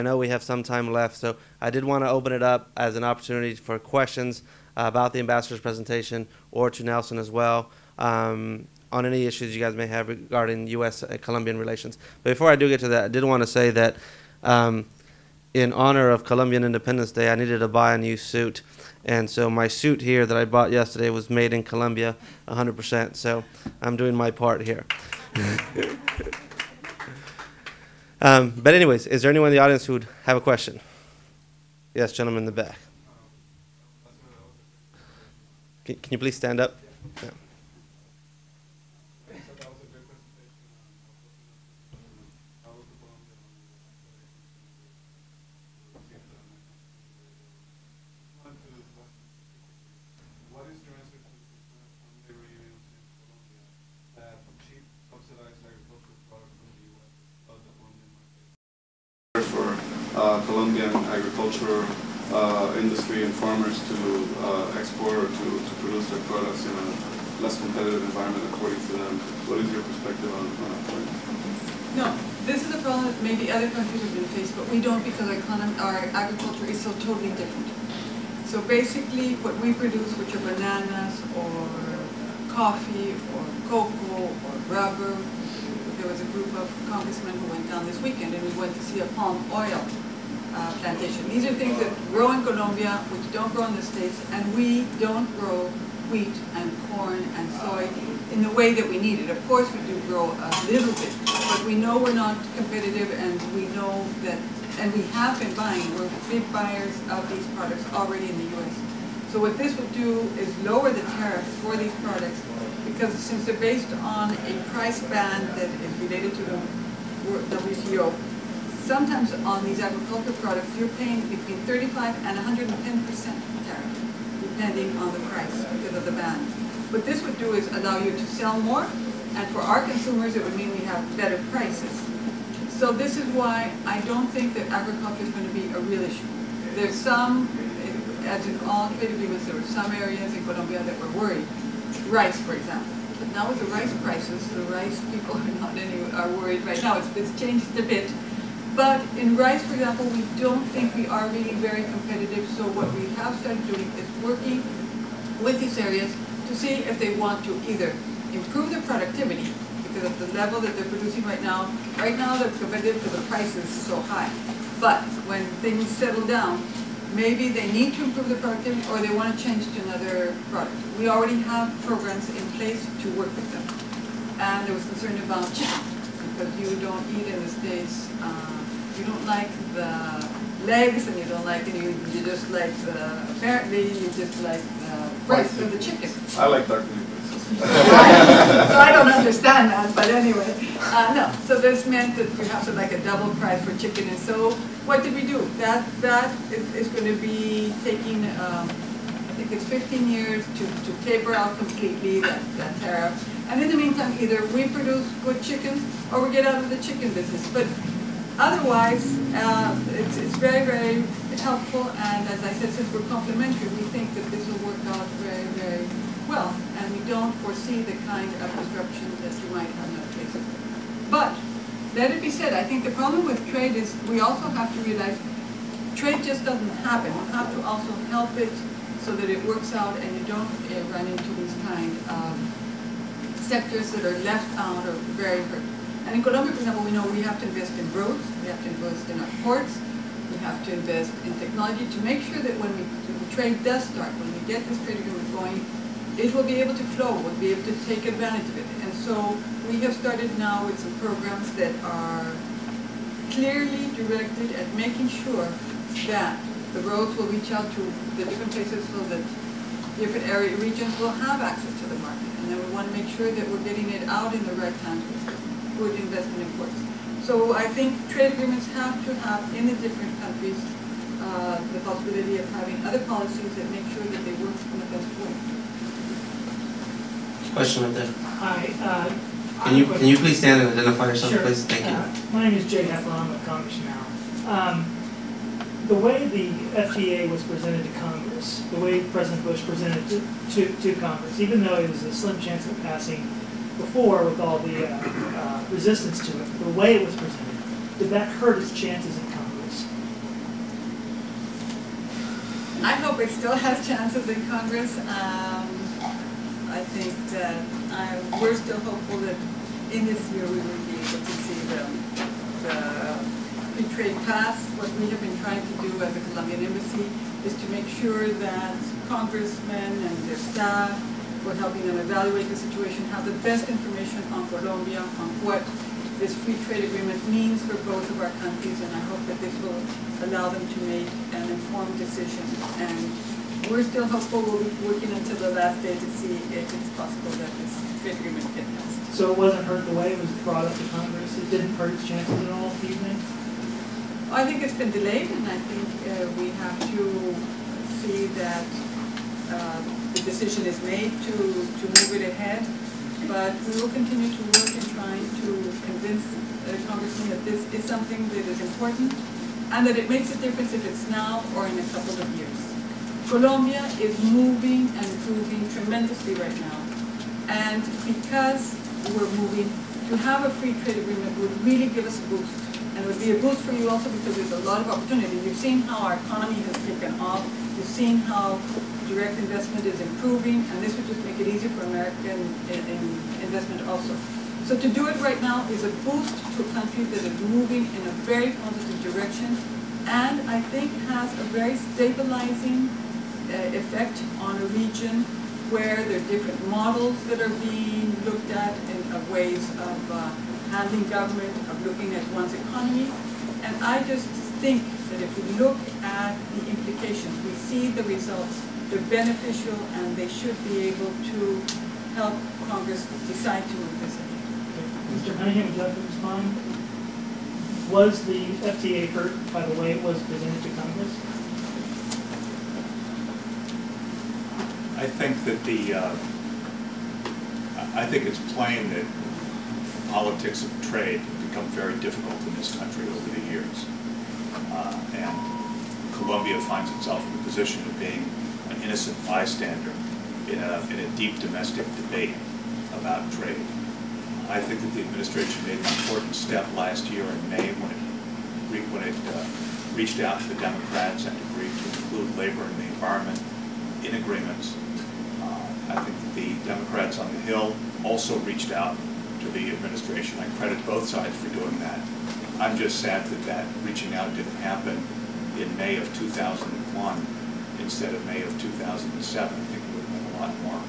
I know we have some time left, so I did want to open it up as an opportunity for questions about the ambassador's presentation, or to Nelson as well, on any issues you guys may have regarding U.S.-Colombian relations. But before I do get to that, I did want to say that in honor of Colombian Independence Day, I needed to buy a new suit. And so my suit here that I bought yesterday was made in Colombia 100%. So I'm doing my part here. But anyways, is there anyone in the audience who would have a question? Yes, gentleman in the back. Can you please stand up? Yeah. Colombian agriculture industry and farmers to export or to produce their products in a less competitive environment according to them. What is your perspective on that point? No, this is a problem that maybe other countries have been faced, but we don't, because our agriculture is so totally different. So basically what we produce, which are bananas or coffee or cocoa or rubber. There was a group of congressmen who went down this weekend and we went to see a palm oil plantation. These are things that grow in Colombia, which don't grow in the States, and we don't grow wheat and corn and soy in the way that we need it. Of course we do grow a little bit, but we know we're not competitive, and we know that, and we have been buying, we're big buyers of these products already in the U.S. So what this would do is lower the tariff for these products, because since they're based on a price band that is related to the WTO, sometimes on these agricultural products, you're paying between 35 and 110% tariff, depending on the price because of the band. What this would do is allow you to sell more, and for our consumers, it would mean we have better prices. So this is why I don't think that agriculture is going to be a real issue. There's some, as in all trade agreements, there were some areas in Colombia that were worried. Rice, for example. But now with the rice prices, the rice people are worried right now. It's changed a bit. But in rice, for example, we don't think we are really very competitive. So what we have started doing is working with these areas to see if they want to either improve their productivity, because of the level that they're producing right now they're competitive because the price is so high. But when things settle down, maybe they need to improve the productivity, or they want to change to another product. We already have programs in place to work with them. And there was concern about chicken, because you don't eat in the States, you don't like the legs, and you don't like it, you just like apparently you just like the breast of the chicken. I like dark meat. So I don't understand that, but anyway, no. So this meant that you have to like a double price for chicken, and so what did we do? That is going to be taking, I think it's 15 years to taper out completely that tariff. And in the meantime, either we produce good chicken or we get out of the chicken business. But otherwise, it's very, very helpful. And as I said, since we're complementary, we think that this will work out very, very well. And we don't foresee the kind of disruptions that you might have in other places. But let it be said, I think the problem with trade is we also have to realize trade just doesn't happen. You have to also help it so that it works out and you don't run into these kind of sectors that are left out or very hurt. And in Colombia, for example, we know we have to invest in roads, we have to invest in our ports, we have to invest in technology to make sure that when the trade does start, when we get this trade agreement going, it will be able to flow, we'll be able to take advantage of it. And so we have started now with some programs that are clearly directed at making sure that the roads will reach out to the different places so that different regions will have access to the market. And then we want to make sure that we're getting it out in the right hands with good investment in ports. So I think trade agreements have to have, in the different countries, the possibility of having other policies that make sure that they work in the best way. Question right there. Hi. Can you please stand and identify yourself, sure. please? Thank you. My name is Jay Heflin. I'm with Congress now. The way the FTA was presented to Congress, the way President Bush presented it to Congress, even though it was a slim chance of passing before with all the resistance to it, the way it was presented, did that hurt its chances in Congress? I hope it still has chances in Congress. I think that we're still hopeful that in this year we will be able to see the free trade pass. What we have been trying to do as a Colombian embassy is to make sure that congressmen and their staff, we're helping them evaluate the situation, have the best information on Colombia, on what this free trade agreement means for both of our countries, and I hope that this will allow them to make an informed decision. And we're still hopeful. We'll be working until the last day to see if it's possible that this trade agreement gets passed. So it wasn't hurt the way it was brought up to Congress? It didn't hurt its chances at all, do you think? I think it's been delayed, and I think we have to see that the decision is made to move it ahead. But we will continue to work in trying to convince Congressmen that this is something that is important and that it makes a difference if it's now or in a couple of years. Colombia is moving and improving tremendously right now. And because we're moving, to have a free trade agreement would really give us a boost. And it would be a boost for you also because there's a lot of opportunity. You've seen how our economy has taken off. You've seen how direct investment is improving, and this would just make it easier for American investment also. So to do it right now is a boost to a country that is moving in a very positive direction, and I think has a very stabilizing effect on a region where there are different models that are being looked at in ways of handling government, of looking at one's economy. And I just think that if we look at the implications, we see the results, they're beneficial, and they should be able to help Congress decide to move this ahead. Mr. Cunningham, would you like to respond? Was the FTA hurt by the way it was presented to Congress? I think that I think it's plain that politics of trade have become very difficult in this country over the years. And Colombia finds itself in the position of being an innocent bystander in a deep domestic debate about trade. I think that the administration made an important step last year in May when it reached out to the Democrats and agreed to include labor and the environment in agreements. I think that the Democrats on the Hill also reached out to the administration. I credit both sides for doing that. I'm just sad that that reaching out didn't happen in May of 2001 instead of May of 2007. I think it would have been a lot more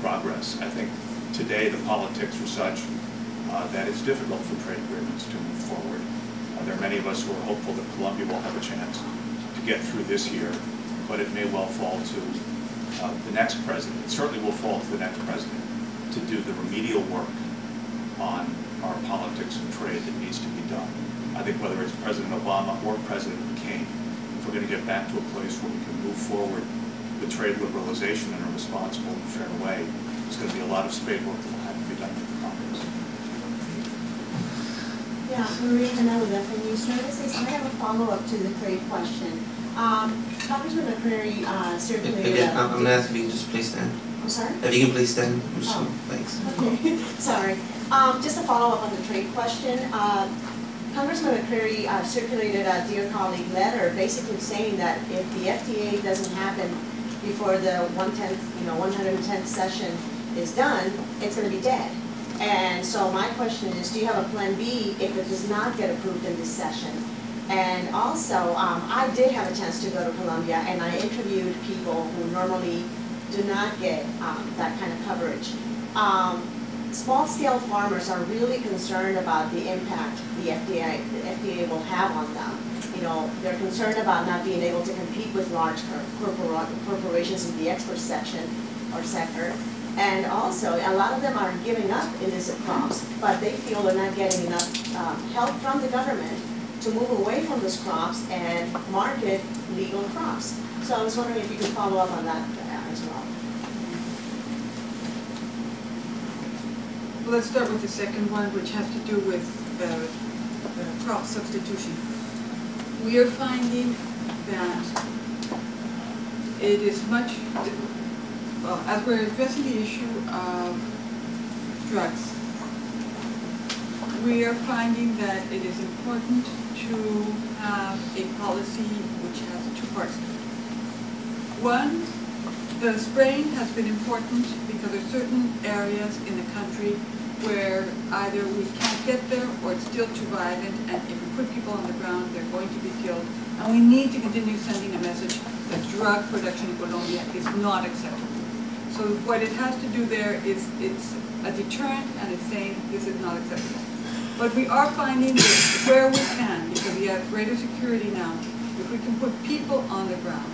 progress. I think today the politics are such that it's difficult for trade agreements to move forward. There are many of us who are hopeful that Colombia will have a chance to get through this year, but it may well fall to the next president. It certainly will fall to the next president to do the remedial work on our politics and trade that needs to be done. I think whether it's President Obama or President McCain, if we're going to get back to a place where we can move forward with trade liberalization in a responsible and fair way, there's going to be a lot of spade work that will have to be done with Congress. Yeah, Maria Canella from News Services. I have a follow-up to the trade question. Congressman McCreary circulated... Again, I'm going to ask if you can just please stand. I'm sorry? If you can please stand. Oh. Thanks. Okay, sorry. Just a follow-up on the trade question. Congressman McCreary circulated a dear colleague letter basically saying that if the FTA doesn't happen before the 110th session is done, it's going to be dead. And so my question is, do you have a plan B if it does not get approved in this session? And also, I did have a chance to go to Colombia, and I interviewed people who normally do not get that kind of coverage. Small-scale farmers are really concerned about the impact the FDA will have on them. You know, they're concerned about not being able to compete with large corporations in the export section or sector. And also, a lot of them are giving up illicit crops, but they feel they're not getting enough help from the government to move away from those crops and market legal crops. So I was wondering if you could follow up on that as well. Well, let's start with the second one, which has to do with crop substitution. We are finding that it is much, well, as we're addressing the issue of drugs, we are finding that it is important to have a policy which has two parts to it. One, the spraying has been important because there are certain areas in the country where either we can't get there or it's still too violent, and if we put people on the ground, they're going to be killed. And we need to continue sending a message that drug production in Colombia is not acceptable. So what it has to do there is it's a deterrent, and it's saying this is not acceptable. But we are finding that where we can, because we have greater security now, if we can put people on the ground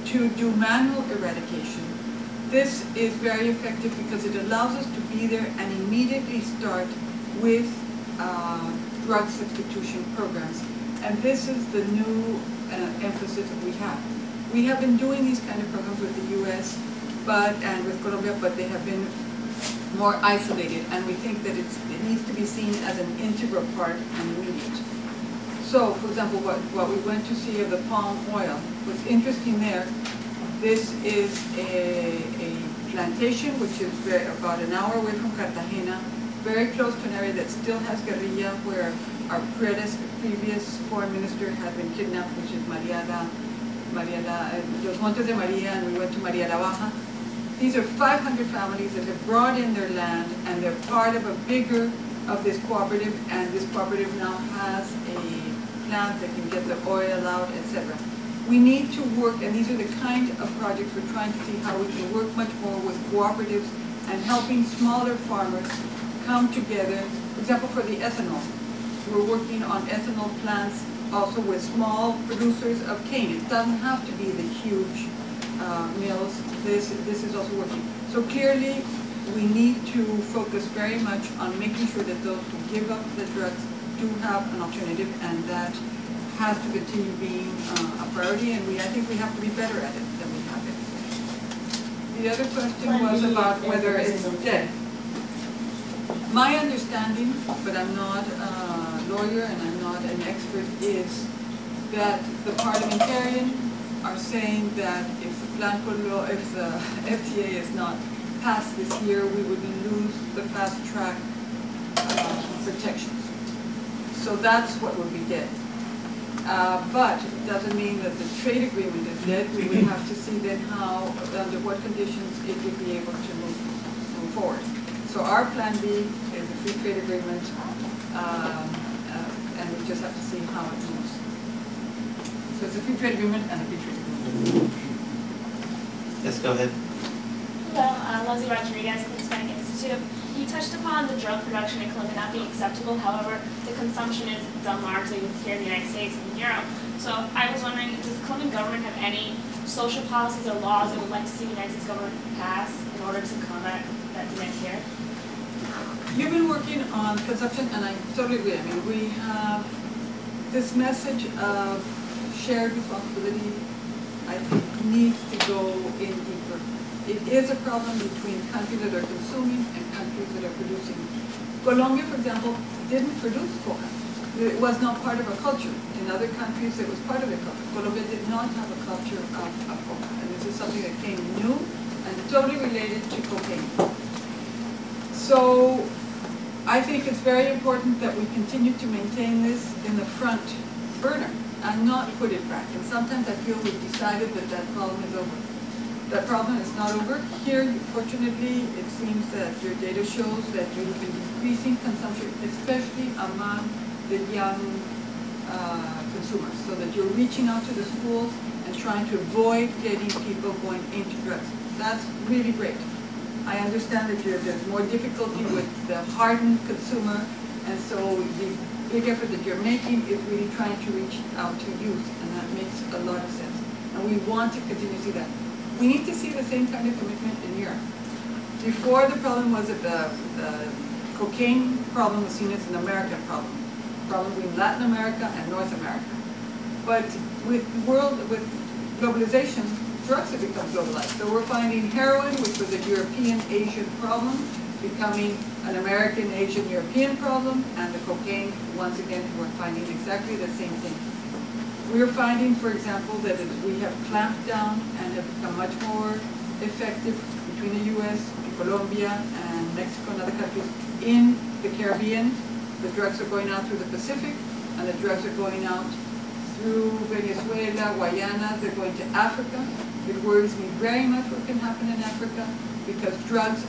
to do manual eradication, this is very effective because it allows us to be there and immediately start with drug substitution programs. And this is the new emphasis that we have. We have been doing these kind of programs with the U.S. and with Colombia, but they have been more isolated, and we think that it needs to be seen as an integral part and immediate. So, for example, what we went to see of the palm oil, what's interesting there, this is a plantation which is about an hour away from Cartagena, very close to an area that still has guerrilla, where our previous foreign minister had been kidnapped, which is Los Montes de Maria, and we went to Maria la Baja. These are 500 families that have brought in their land, and they're part of a bigger of this cooperative, and this cooperative now has a plant that can get the oil out, etc. We need to work, and these are the kind of projects we're trying to see how we can work much more with cooperatives and helping smaller farmers come together. For example, for the ethanol, we're working on ethanol plants also with small producers of cane. It doesn't have to be the huge mills. This is also working. So clearly, we need to focus very much on making sure that those who give up the drugs do have an alternative, and that has to continue being a priority, and I think we have to be better at it than we have been. The other question was about whether it's dead. My understanding, but I'm not a lawyer and I'm not an expert, is that the parliamentarians are saying that if the FTA is not passed this year, we would lose the fast track protections. So that's what would be dead. But it doesn't mean that the trade agreement is dead. We would have to see then how, under what conditions it would be able to move forward. So our plan B is a free trade agreement, and we just have to see how it moves. So it's a free trade agreement and a free trade agreement. Yes, go ahead. Hello, Leslie Rodriguez from the Hispanic Institute. You touched upon the drug production in Colombia not being acceptable. However, the consumption is done largely here in the United States and in Europe. So I was wondering, does the Colombian government have any social policies or laws it would like to see the United States government pass in order to combat that demand here? You've been working on consumption, and I totally agree. I mean, we have this message of shared responsibility, I think, needs to go in deeper. It is a problem between countries that are consuming and countries that are producing. Colombia, for example, didn't produce coca. It was not part of a culture. In other countries, it was part of their culture. Colombia did not have a culture of coca, and this is something that came new and totally related to cocaine. So I think it's very important that we continue to maintain this in the front burner and not put it back. And sometimes I feel we've decided that that problem is over. That problem is not over. Here, fortunately, it seems that your data shows that you've been decreasing consumption, especially among the young consumers, so that you're reaching out to the schools and trying to avoid getting people going into drugs. That's really great. I understand that there's more difficulty with the hardened consumer, and so the big effort that you're making is really trying to reach out to youth, and that makes a lot of sense. And we want to continue to see that. We need to see the same kind of commitment in Europe. Before, the problem was that the cocaine problem was seen as an American problem between Latin America and North America. But with globalization, drugs have become globalized. So we're finding heroin, which was a European-Asian problem, becoming an American-Asian-European problem, and the cocaine, once again, we're finding exactly the same thing. We're finding, for example, that we have clamped down and have become much more effective between the U.S., Colombia, and Mexico and other countries in the Caribbean. The drugs are going out through the Pacific, and the drugs are going out through Venezuela, Guyana. They're going to Africa. It worries me very much what can happen in Africa, because drugs,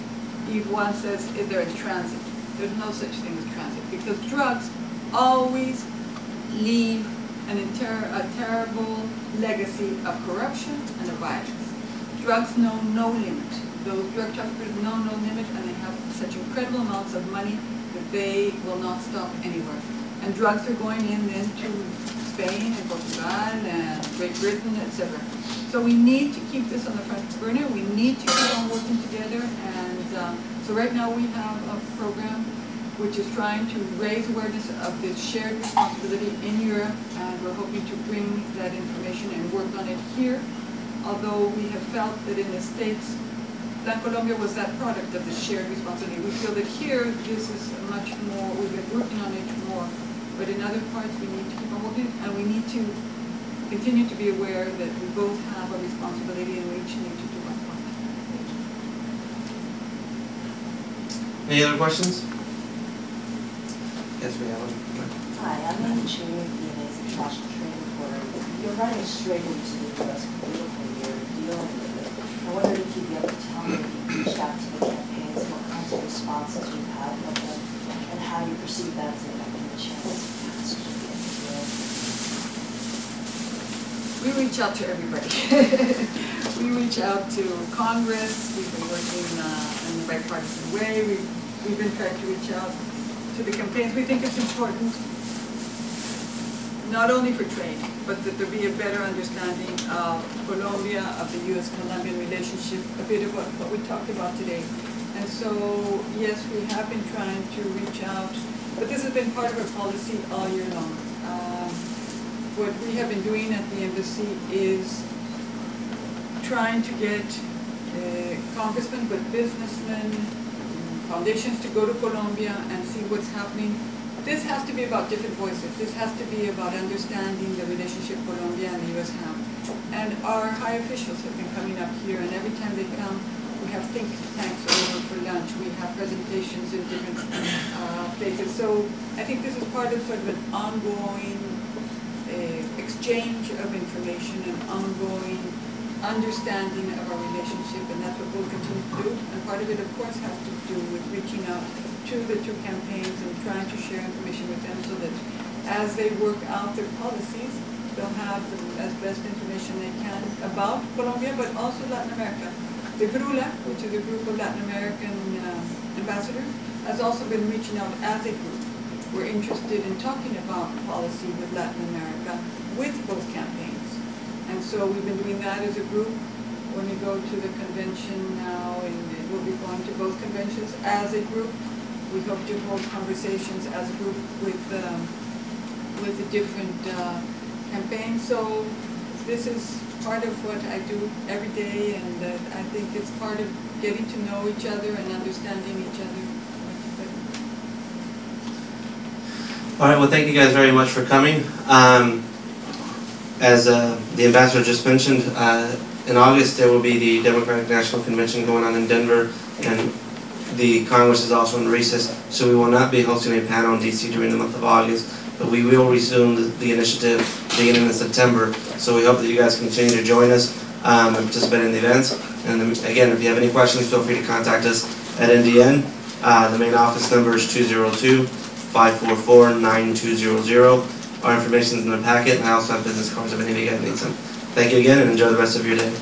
Yvonne says, they're in transit. There's no such thing as transit, because drugs always leave a terrible legacy of corruption and of violence. Drugs know no limit. Those drug traffickers know no limit, and they have such incredible amounts of money that they will not stop anywhere. And drugs are going in then to Spain and Portugal and Great Britain, etc. So we need to keep this on the front burner. We need to keep on working together. And so right now we have a program which is trying to raise awareness of this shared responsibility in Europe, and we're hoping to bring that information and work on it here. Although we have felt that in the States, that Colombia was that product of the shared responsibility. We feel that here, this is much more, we've been working on it more, but in other parts we need to keep on working, and we need to continue to be aware that we both have a responsibility and we each need to do our part. Any other questions? Yes, we have one. Hi, I'm in the chair of DNA's International Trade Reporter. You're running straight into the U.S. political year dealing with it. I wondered if you'd be able to tell me if you reached out to the campaigns, what kinds of responses you've had with them, and how you perceive that as affecting the chance of passage of the FTA. We reach out to everybody. We reach out to Congress. We've been working in the bipartisan way. We've been trying to reach out to the campaigns. We think it's important, not only for trade, but that there be a better understanding of Colombia, of the U.S.-Colombian relationship, a bit of what we talked about today. And so, yes, we have been trying to reach out, but this has been part of our policy all year long. What we have been doing at the embassy is trying to get congressmen, but businessmen, foundations to go to Colombia and see what's happening. This has to be about different voices. This has to be about understanding the relationship Colombia and the U.S. have. And our high officials have been coming up here, and every time they come, we have think tanks over for lunch. We have presentations in different places. So I think this is part of sort of an ongoing exchange of information and ongoing understanding of our relationship, and that's what we'll continue to do. And part of it, of course, has to do with reaching out to the two campaigns and trying to share information with them so that as they work out their policies, they'll have as best information they can about Colombia, but also Latin America. The GRULA, which is a group of Latin American ambassadors, has also been reaching out as a group. We're interested in talking about policy with Latin America with both campaigns. And so we've been doing that as a group. When we go to the convention now, and we'll be going to both conventions as a group. We hope to hold conversations as a group with the different campaigns. So this is part of what I do every day, and I think it's part of getting to know each other and understanding each other. All right, well, thank you guys very much for coming. As the ambassador just mentioned, in August there will be the Democratic National Convention going on in Denver, and the Congress is also in recess, so we will not be hosting a panel in DC during the month of August, but we will resume the initiative beginning in September. So we hope that you guys continue to join us and participate in the events. And again, if you have any questions, feel free to contact us at NDN. The main office number is 202-544-9200. Our information is in the packet, and I also have business cards if any of you guys need some. Thank you again, and enjoy the rest of your day.